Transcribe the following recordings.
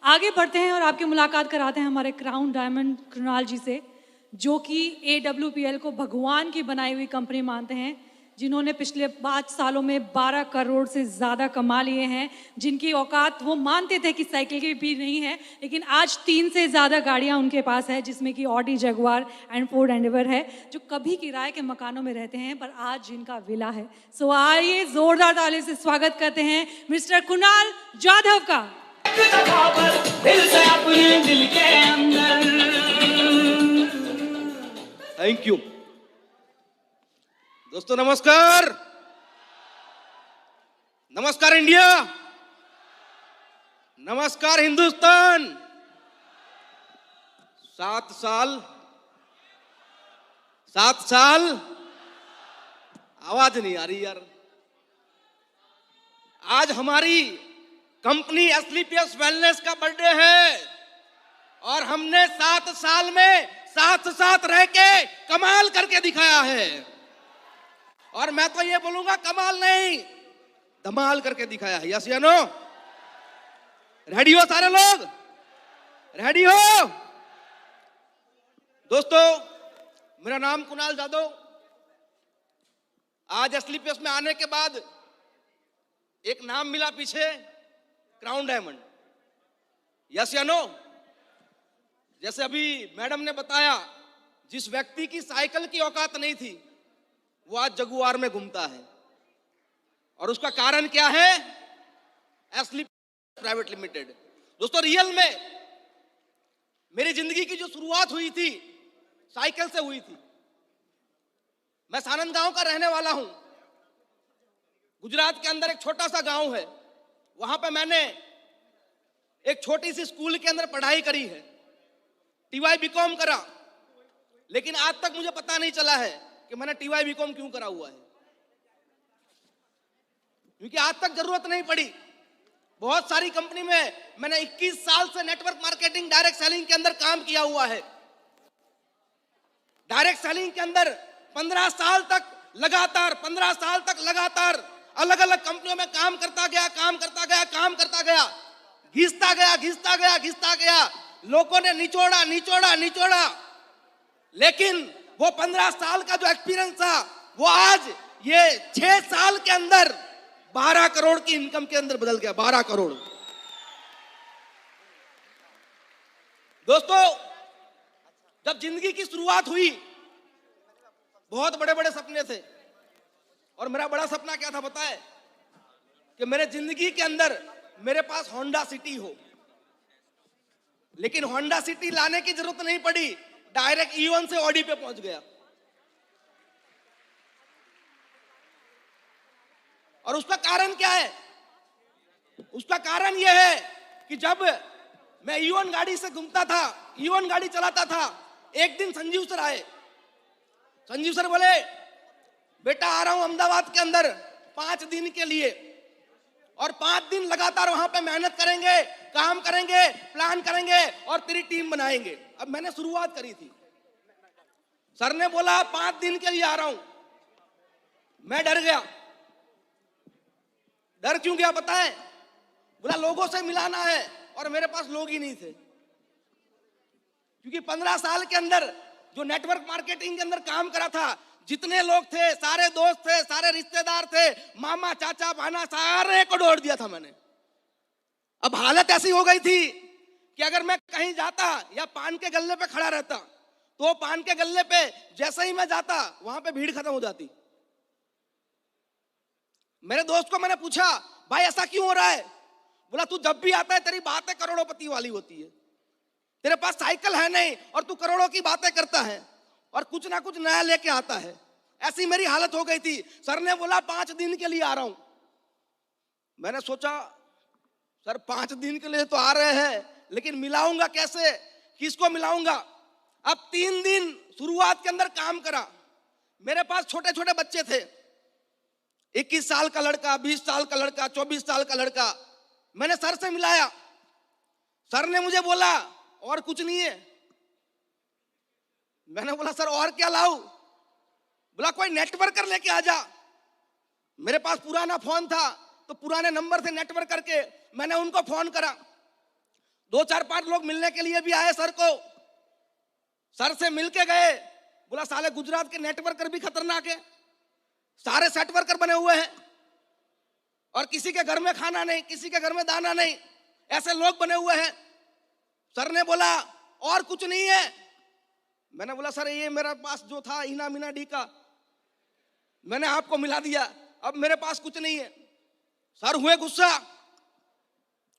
आगे बढ़ते हैं और आपकी मुलाकात कराते हैं हमारे क्राउन डायमंड कृणाल जी से, जो कि AWPL को भगवान की बनाई हुई कंपनी मानते हैं, जिन्होंने पिछले 5 सालों में 12 करोड़ से ज़्यादा कमा लिए हैं, जिनकी औकात वो मानते थे कि साइकिल की भी नहीं है, लेकिन आज 3 से ज़्यादा गाड़ियां उनके पास है, जिसमें कि Audi Jaguar and Ford Endeavour है, जो कभी किराए के मकानों में रहते हैं पर आज जिनका विला है। सो आइए जोरदार ताली से स्वागत करते हैं मिस्टर कुणाल जाधव का। थैंक यू दोस्तों। नमस्कार, नमस्कार इंडिया, नमस्कार हिंदुस्तान। 7 साल आवाज नहीं आ रही यार। आज हमारी कंपनी एसलीपीएस वेलनेस का बर्थडे है और हमने 7 साल में साथ रह के कमाल करके दिखाया है। और मैं तो ये बोलूंगा कमाल नहीं, धमाल करके दिखाया है। यस या नो? रेडी हो सारे लोग? रेडी हो? दोस्तों, मेरा नाम कुणाल जाधव। आज एसलीपीएस में आने के बाद एक नाम मिला पीछे, क्राउन डायमंड। यस या नो? जैसे अभी मैडम ने बताया, जिस व्यक्ति की साइकिल की औकात नहीं थी वो आज जगुआर में घूमता है। और उसका कारण क्या है? एसलीपीएस प्राइवेट लिमिटेड। दोस्तों, रियल में मेरी जिंदगी की जो शुरुआत हुई थी साइकिल से हुई थी। मैं सानंद गांव का रहने वाला हूं। गुजरात के अंदर एक छोटा सा गांव है, वहां पे मैंने एक छोटी सी स्कूल के अंदर पढ़ाई करी है, TY BCom करा। लेकिन आज तक मुझे पता नहीं चला है कि मैंने TY BCom क्यों करा हुआ है, क्योंकि आज तक जरूरत नहीं पड़ी। बहुत सारी कंपनी में मैंने 21 साल से नेटवर्क मार्केटिंग, डायरेक्ट सेलिंग के अंदर काम किया हुआ है। डायरेक्ट सेलिंग के अंदर 15 साल तक लगातार अलग अलग कंपनियों में काम करता गया, घिसता गया। लोगों ने निचोड़ा, लेकिन वो 15 साल का जो एक्सपीरियंस था वो आज ये 6 साल के अंदर 12 करोड़ की इनकम के अंदर बदल गया। 12 करोड़। दोस्तों, जब जिंदगी की शुरुआत हुई बहुत बड़े बड़े सपने थे। और मेरा बड़ा सपना क्या था पता है? कि मेरे जिंदगी के अंदर मेरे पास होंडा सिटी हो। लेकिन होंडा सिटी लाने की जरूरत नहीं पड़ी, डायरेक्ट E1 से ऑडी पे पहुंच गया। और उसका कारण क्या है? उसका कारण यह है कि जब मैं E1 गाड़ी से घूमता था, E1 गाड़ी चलाता था, एक दिन संजीव सर आए। संजीव सर बोले, बेटा आ रहा हूं अहमदाबाद के अंदर 5 दिन के लिए, और 5 दिन लगातार वहां पे मेहनत करेंगे, काम करेंगे, प्लान करेंगे और तेरी टीम बनाएंगे। अब मैंने शुरुआत करी थी। सर ने बोला 5 दिन के लिए आ रहा हूं। मैं डर गया। डर क्यों गया पता है? बोला लोगों से मिलाना है, और मेरे पास लोग ही नहीं थे। क्योंकि 15 साल के अंदर जो नेटवर्क मार्केटिंग के अंदर काम करा था, जितने लोग थे, सारे दोस्त थे, सारे रिश्तेदार थे, मामा चाचा भाना, सारे को जोड़ दिया था मैंने। अब हालत ऐसी हो गई थी कि अगर मैं कहीं जाता या पान के गल्ले पे खड़ा रहता, तो पान के गल्ले पे जैसे ही मैं जाता वहां पे भीड़ खत्म हो जाती। मेरे दोस्त को मैंने पूछा, भाई ऐसा क्यों हो रहा है? बोला तू जब भी आता है तेरी बातें करोड़ोंपति वाली होती है, तेरे पास साइकिल है नहीं और तू करोड़ों की बातें करता है और कुछ ना कुछ नया लेके आता है। ऐसी मेरी हालत हो गई थी। सर ने बोला 5 दिन के लिए आ रहा हूं। मैंने सोचा सर 5 दिन के लिए तो आ रहे हैं, लेकिन मिलाऊंगा कैसे, किसको मिलाऊंगा? अब 3 दिन शुरुआत के अंदर काम करा। मेरे पास छोटे छोटे बच्चे थे, 21 साल का लड़का, 20 साल का लड़का, 24 साल का लड़का। मैंने सर से मिलाया। सर ने मुझे बोला और कुछ नहीं है। मैंने बोला सर और क्या लाऊं? बोला कोई नेटवर्कर लेके आ जा। मेरे पास पुराना फोन था तो पुराने नंबर से नेटवर्क करके मैंने उनको फोन करा। दो चार पांच लोग मिलने के लिए भी आए सर को, सर से मिलके गए, बोला साले गुजरात के नेटवर्कर भी खतरनाक है, सारे सेट वर्कर बने हुए हैं और किसी के घर में खाना नहीं, किसी के घर में दाना नहीं, ऐसे लोग बने हुए हैं। सर ने बोला और कुछ नहीं है। मैंने बोला सर ये मेरा पास जो था इना मीना डी का मैंने आपको मिला दिया, अब मेरे पास कुछ नहीं है। सर हुए गुस्सा,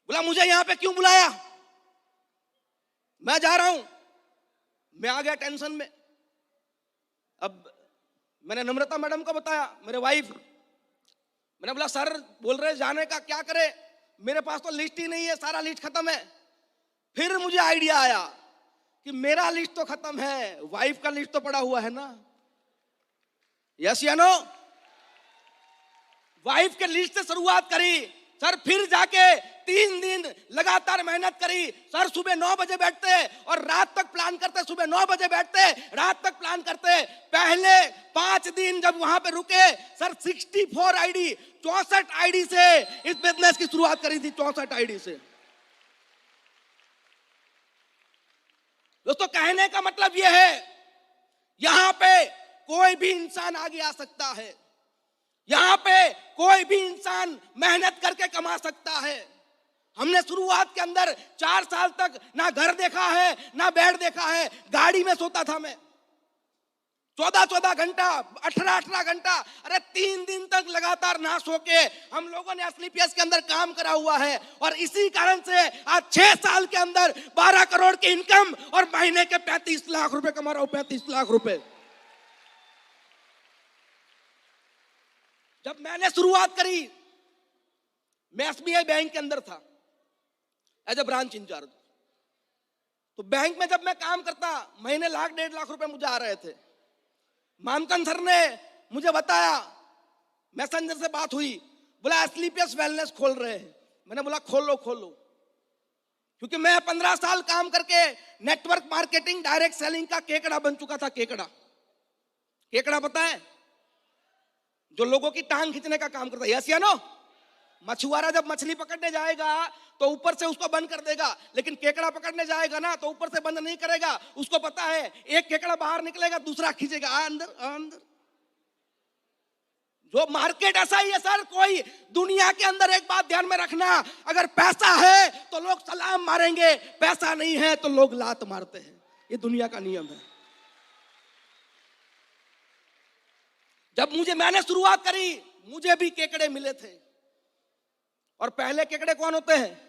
बोला मुझे यहां पे क्यों बुलाया, मैं जा रहा हूं। मैं आ गया टेंशन में। अब मैंने नम्रता मैडम को बताया, मेरे वाइफ, मैंने बोला सर बोल रहे जाने का, क्या करे, मेरे पास तो लिस्ट ही नहीं है, सारा लिस्ट खत्म है। फिर मुझे आइडिया आया कि मेरा लिस्ट तो खत्म है, वाइफ का लिस्ट तो पड़ा हुआ है ना। यस या नो? वाइफ के लिस्ट से शुरुआत करी सर, फिर जाके 3 दिन लगातार मेहनत करी सर। सुबह 9 बजे बैठते और रात तक प्लान करते, सुबह 9 बजे बैठते, रात तक प्लान करते। पहले 5 दिन जब वहां पे रुके सर, 64 आईडी, 64 आईडी से इस बिजनेस की शुरुआत करी थी, 64 आईडी से। दोस्तों कहने का मतलब यह है, यहां पे कोई भी इंसान आगे आ सकता है, यहां पे कोई भी इंसान मेहनत करके कमा सकता है। हमने शुरुआत के अंदर 4 साल तक ना घर देखा है ना बेड देखा है, गाड़ी में सोता था मैं 14-14 घंटा, 18-18 घंटा, अरे 3 दिन तक लगातार ना सो के हम लोगों ने एसलीपीएस के अंदर काम करा हुआ है। और इसी कारण से आज 6 साल के अंदर 12 करोड़ की इनकम और महीने के 35 लाख रुपए कमा रहा हूं, 35 लाख रुपए। जब मैंने शुरुआत करी, मैं एसबीआई बैंक के अंदर था एज ए ब्रांच इंचार्ज। तो बैंक में जब मैं काम करता, महीने 1,00,000-1,50,000 रुपए मुझे आ रहे थे। मामकन सर ने मुझे बताया, मैसेंजर से बात हुई, बोला एसलीपीएस वेलनेस खोल रहे हैं। मैंने बोला खोल लो खोल लो, क्योंकि मैं 15 साल काम करके नेटवर्क मार्केटिंग, डायरेक्ट सेलिंग का केकड़ा बन चुका था। केकड़ा, केकड़ा पता है? जो लोगों की टांग खींचने का काम करता है। यस या नो? मछुआरा जब मछली पकड़ने जाएगा तो ऊपर से उसको बंद कर देगा, लेकिन केकड़ा पकड़ने जाएगा ना तो ऊपर से बंद नहीं करेगा। उसको पता है एक केकड़ा बाहर निकलेगा, दूसरा खींचेगा अंदर अंदर। जो मार्केट ऐसा ही है सर। कोई दुनिया के अंदर एक बात ध्यान में रखना, अगर पैसा है तो लोग सलाम मारेंगे, पैसा नहीं है तो लोग लात मारते हैं। ये दुनिया का नियम है। जब मैंने शुरुआत करी, मुझे भी केकड़े मिले थे। और पहले केकड़े कौन होते हैं?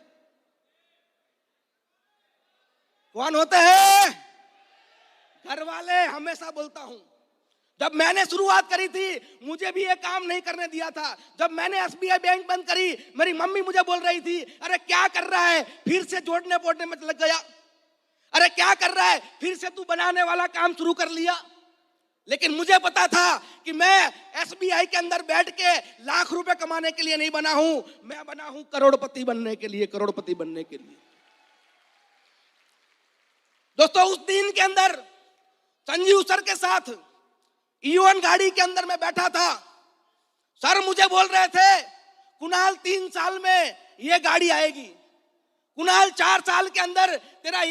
कौन होते हैं? घर वाले। हमेशा बोलता हूं, जब मैंने शुरुआत करी थी मुझे भी ये काम नहीं करने दिया था। जब मैंने एसबीआई बैंक बंद करी, मेरी मम्मी मुझे बोल रही थी, अरे क्या कर रहा है, फिर से जोड़ने बोड़ने में लग गया, अरे क्या कर रहा है, फिर से तू बनाने वाला काम शुरू कर लिया। लेकिन मुझे पता था कि मैं एसबीआई के अंदर बैठ के लाख रुपए कमाने के लिए नहीं बना हूं, मैं बना हूं करोड़पति बनने के लिए, करोड़पति बनने के लिए। दोस्तों उस दिन के अंदर संजीव सर के साथ ईवन गाड़ी के अंदर मैं बैठा था। सर मुझे बोल रहे थे, कुणाल 3 साल में ये गाड़ी आएगी, कुणाल 4 साल के अंदर तेरा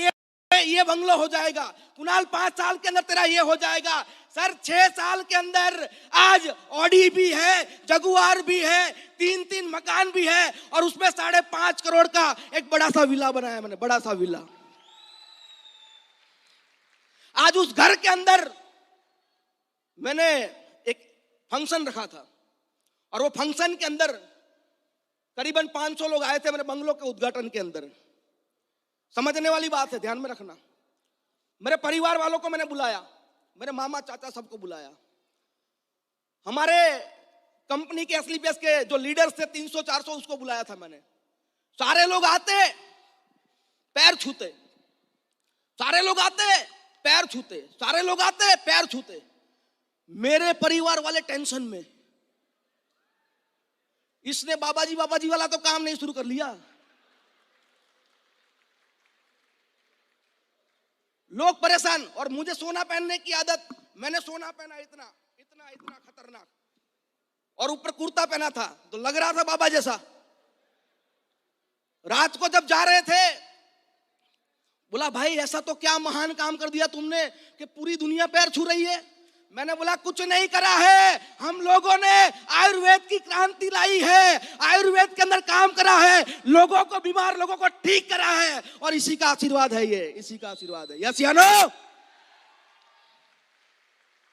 ये बंगलो हो जाएगा, कुणाल 5 साल के अंदर तेरा ये हो जाएगा। सर 6 साल के अंदर आज ऑडी भी है, जगुआर भी है, 3-3 मकान भी है और उसमें 5.5 करोड़ का एक बड़ा सा विला बनाया मैंने, बड़ा सा विला। आज उस घर के अंदर मैंने एक फंक्शन रखा था और वो फंक्शन के अंदर करीबन 500 लोग आए थे मेरे बंगलों के उद्घाटन के अंदर। समझने वाली बात है, ध्यान में रखना। मेरे परिवार वालों को मैंने बुलाया, मेरे मामा चाचा सबको बुलाया। हमारे कंपनी के एसलीपीएस के जो लीडर्स थे 300-400, उसको बुलाया था मैंने। सारे लोग आते पैर छूते, सारे लोग आते पैर छूते, सारे लोग आते पैर छूते। मेरे परिवार वाले टेंशन में, इसने बाबाजी बाबाजी वाला तो काम नहीं शुरू कर लिया। लोग परेशान। और मुझे सोना पहनने की आदत, मैंने सोना पहना इतना इतना इतना खतरनाक, और ऊपर कुर्ता पहना था तो लग रहा था बाबा जैसा। रात को जब जा रहे थे बोला भाई ऐसा तो क्या महान काम कर दिया तुमने कि पूरी दुनिया पैर छू रही है। मैंने बोला कुछ नहीं करा है, हम लोगों ने आयुर्वेद की क्रांति लाई है, आयुर्वेद के अंदर काम करा है, लोगों को, बीमार लोगों को ठीक करा है, और इसी का आशीर्वाद है, ये इसी का आशीर्वाद है। यस या नो?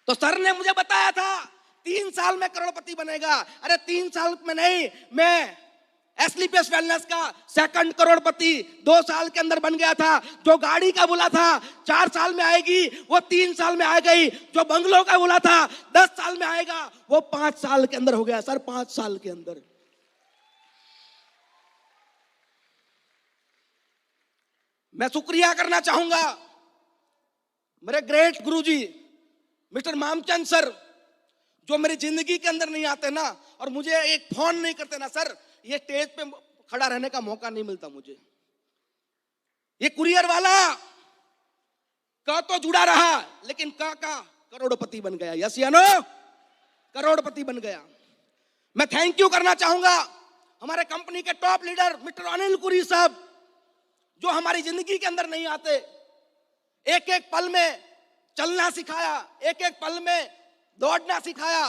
तो सर ने मुझे बताया था 3 साल में करोड़पति बनेगा। अरे 3 साल में नहीं, मैं एस्क्लेपियस वेलनेस का 2nd करोड़पति 2 साल के अंदर बन गया था। जो गाड़ी का बोला था 4 साल में आएगी, वो 3 साल में आ गई। जो बंगलों का बोला था 10 साल में आएगा, वो 5 साल के अंदर हो गया सर, 5 साल के अंदर। मैं शुक्रिया करना चाहूंगा मेरे ग्रेट गुरुजी मिस्टर मामचंद सर, जो मेरी जिंदगी के अंदर नहीं आते ना, और मुझे एक फोन नहीं करते ना सर, ये स्टेज पे खड़ा रहने का मौका नहीं मिलता मुझे। ये कुरियर वाला का तो जुड़ा रहा, लेकिन का करोड़पति बन गया। यस या नो? करोड़पति बन गया। मैं थैंक यू करना चाहूंगा हमारे कंपनी के टॉप लीडर मिस्टर अनिल कुरी साहब, जो हमारी जिंदगी के अंदर नहीं आते, एक एक पल में चलना सिखाया, एक एक पल में दौड़ना सिखाया,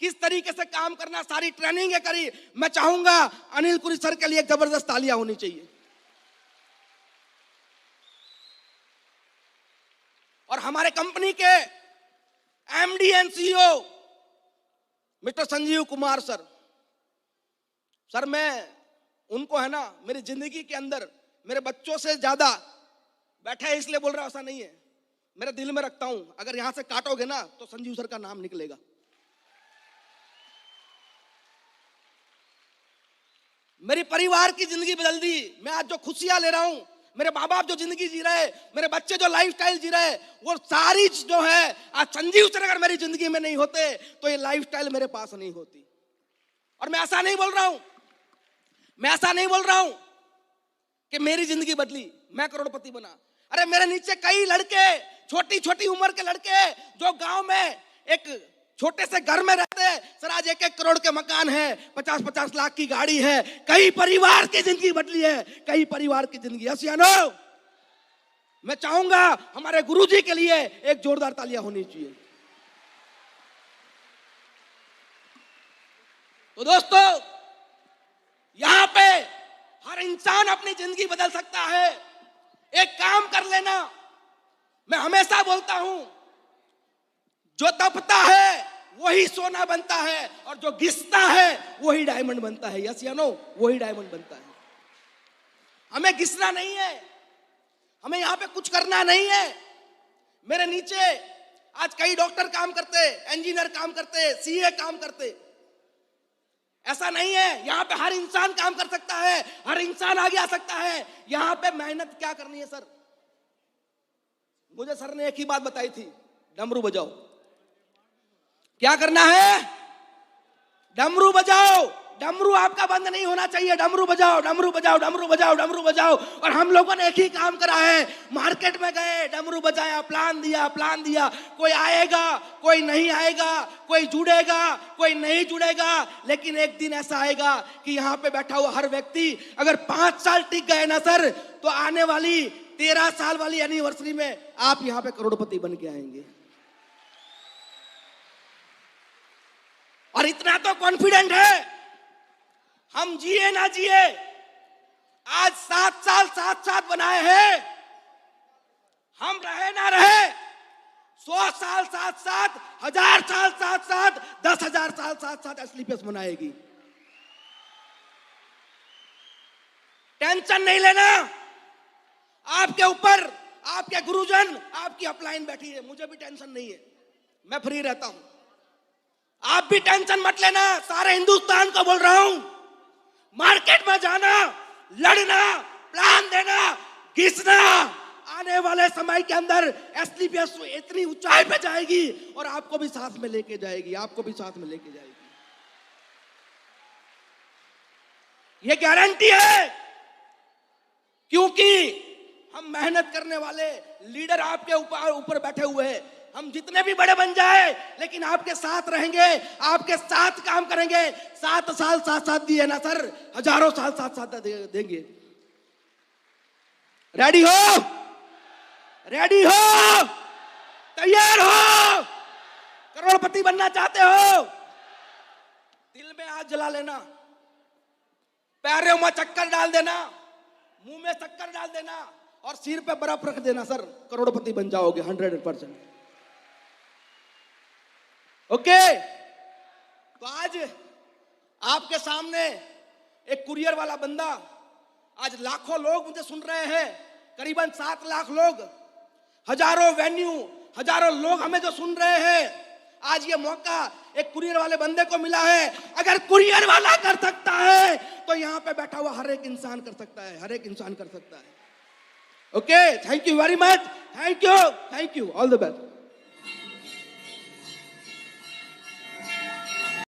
किस तरीके से काम करना, सारी ट्रेनिंग करी। मैं चाहूंगा अनिल कुरी सर के लिए एक जबरदस्त तालियां होनी चाहिए। और हमारे कंपनी के MD and CEO mister Sanjeev Kumar sir, sir मैं उनको है ना मेरी जिंदगी के अंदर मेरे बच्चों से ज्यादा, बैठा है इसलिए बोल रहा, ऐसा नहीं है, मेरे दिल में रखता हूं। अगर यहां से काटोगे ना तो संजीव सर का नाम निकलेगा। मेरी परिवार की जिंदगी बदल दी। मैं आज जो खुशियां ले रहा हूं, मेरे माँ बाप जो जिंदगी जी रहे, मेरे बच्चे जो लाइफस्टाइल जी रहे, वो सारी जो है आज संजीव सर अगर मेरी जिंदगी में नहीं होते तो ये लाइफस्टाइल मेरे पास नहीं होती। और मैं ऐसा नहीं बोल रहा हूं, मैं ऐसा नहीं बोल रहा हूं कि मेरी जिंदगी बदली, मैं करोड़पति बना। अरे मेरे नीचे कई लड़के, छोटी छोटी उम्र के लड़के, जो गांव में एक छोटे से घर में रहते हैं, सर आज 1-1 करोड़ के मकान है, 50-50 लाख की गाड़ी है। कई परिवार की जिंदगी बदली है, कई परिवार की जिंदगी। यस या नो? मैं चाहूंगा हमारे गुरुजी के लिए एक जोरदार तालियां होनी चाहिए। तो दोस्तों, यहां पे हर इंसान अपनी जिंदगी बदल सकता है। एक काम कर लेना, मैं हमेशा बोलता हूं, जो तपता है वही सोना बनता है, और जो घिसता है वही डायमंड बनता है। यस या नो? वही डायमंड बनता है। हमें घिसना नहीं है, हमें यहां पे कुछ करना नहीं है। मेरे नीचे आज कई डॉक्टर काम करते, इंजीनियर काम करते, सीए काम करते। ऐसा नहीं है, यहां पे हर इंसान काम कर सकता है, हर इंसान आगे आ सकता है। यहां पे मेहनत क्या करनी है सर? मुझे सर ने एक ही बात बताई थी, डमरू बजाओ। क्या करना है? डमरू बजाओ। डमरू आपका बंद नहीं होना चाहिए। डमरू बजाओ, डमरू बजाओ, डमरू बजाओ, डमरू बजाओ। और हम लोगों ने एक ही काम करा है, मार्केट में गए, डमरू बजाया, प्लान दिया। कोई आएगा, कोई नहीं आएगा, कोई जुड़ेगा, कोई नहीं जुड़ेगा, लेकिन एक दिन ऐसा आएगा कि यहाँ पे बैठा हुआ हर व्यक्ति अगर 5 साल टिक गए ना सर, तो आने वाली 13 साल वाली एनिवर्सरी में आप यहाँ पे करोड़पति बन के आएंगे। और इतना तो कॉन्फिडेंट है, हम जिए ना जिए, आज 7 साल साथ बनाए हैं, हम रहे ना रहे, 100 साल साथ, 1000 साल साथ, 10,000 साल साथ एस्क्लेपियस मनाएगी। टेंशन नहीं लेना। आपके ऊपर आपके गुरुजन, आपकी अपलाइन बैठी है, मुझे भी टेंशन नहीं है, मैं फ्री रहता हूं। आप भी टेंशन मत लेना। सारे हिंदुस्तान को बोल रहा हूं, मार्केट में जाना, लड़ना, प्लान देना, घिसना। आने वाले समय के अंदर एस्क्लेपियस इतनी ऊंचाई पे जाएगी और आपको भी साथ में लेके जाएगी, आपको भी साथ में लेके जाएगी। ये गारंटी है, क्योंकि हम मेहनत करने वाले लीडर आपके ऊपर बैठे हुए हैं। हम जितने भी बड़े बन जाए, लेकिन आपके साथ रहेंगे, आपके साथ काम करेंगे। 7 साल साथ दिए ना सर, हजारों साल साथ देंगे। रेडी हो? रेडी हो, तैयार हो, करोड़पति बनना चाहते हो? दिल में आग जला लेना, पैरों में चक्कर डाल देना, मुंह में शक्कर डाल देना और सिर पे बर्फ रख देना, सर करोड़पति बन जाओगे 100%। ओके, तो आज आपके सामने एक कुरियर वाला बंदा, आज लाखों लोग मुझे सुन रहे हैं, करीबन 7 लाख लोग, हजारों वेन्यू, हजारों लोग हमें जो सुन रहे हैं, आज ये मौका एक कुरियर वाले बंदे को मिला है। अगर कुरियर वाला कर सकता है तो यहां पे बैठा हुआ हर एक इंसान कर सकता है, हर एक इंसान कर सकता है। Okay, thank you very much, thank you, all the best.